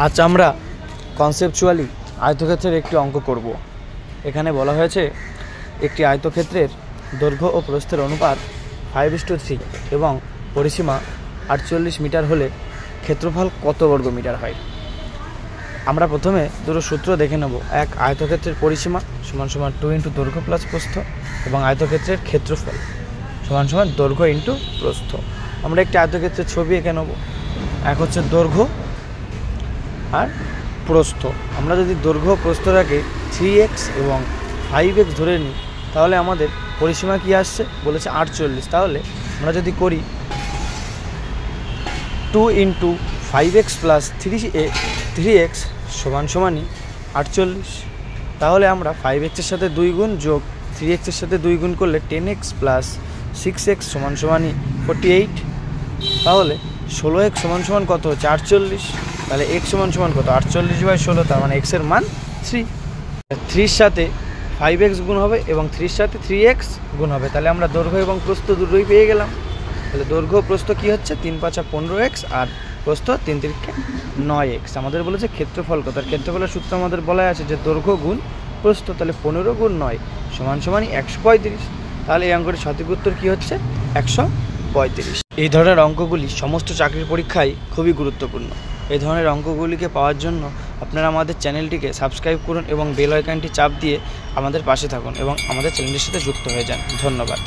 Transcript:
আজ আমরা কনসেপচুয়ালি আয়তক্ষেত্রের একটি অঙ্ক করব। এখানে বলা হয়েছে একটি আয়তক্ষেত্রের দৈর্ঘ্য ও প্রস্থের অনুপাত 5:3 এবং পরিসীমা 48 মিটার হলে ক্ষেত্রফল কত বর্গ মিটার হয়। আমরা প্রথমে দুটো সূত্র দেখে নেব। এক, আয়তক্ষেত্রের পরিসীমা সমান সমান 2 × দৈর্ঘ্য প্লাস প্রস্থ এবং আয়তক্ষেত্রের ক্ষেত্রফল সমান সমান দৈর্ঘ্য ইন্টু প্রস্থ। আমরা একটি আয়তক্ষেত্রের ছবি এঁকে নেব। এক হচ্ছে দৈর্ঘ্য আর প্রস্থ। আমরা যদি দৈর্ঘ্য প্রস্থটাকে 3x এবং 5x ধরে নিই তাহলে আমাদের পরিসীমা কি আসছে বলেছে 48। তাহলে আমরা যদি করি 2 × 5x + 3x সমান সমানই 48। তাহলে আমরা 5x এর সাথে 2 গুণ যোগ 3x এর সাথে 2 গুণ করলে 10x + 6x সমান সমানই 48। তাহলে 16x সমান সমান কত হচ্ছে 48। তাহলে x সমান সমান কত 48/16, তার মানে x এর মান 3। 3 সাথে 5x গুণ হবে এবং 3 সাথে 3x গুণ হবে। তাহলে আমরা দৈর্ঘ্য এবং প্রস্থ দুটোই পেয়ে গেলাম। তাহলে দৈর্ঘ্য প্রস্থ কি হচ্ছে 3 × 5 = 15x আর প্রস্থ 3 × 3 = 9x। আমাদের বলেছে ক্ষেত্রফল কত। ক্ষেত্রফলের সূত্র আমাদের বলা আছে যে দৈর্ঘ্য গুণ প্রস্থ। তাহলে 15 × 9 সমান সমান 135। তাহলে এই অঙ্কটির সঠিক উত্তর কি হচ্ছে 135। এই ধরনের অঙ্কগুলি সমস্ত চাকরির পরীক্ষায় খুবই গুরুত্বপূর্ণ। এই ধরনের অঙ্কগুলিকে পাওয়ার জন্য আপনারা আমাদের চ্যানেলটিকে সাবস্ক্রাইব করুন এবং বেল আইকনটি চাপ দিয়ে আমাদের পাশে থাকুন এবং আমাদের চ্যানেলটির সাথে যুক্ত হয়ে যান। ধন্যবাদ।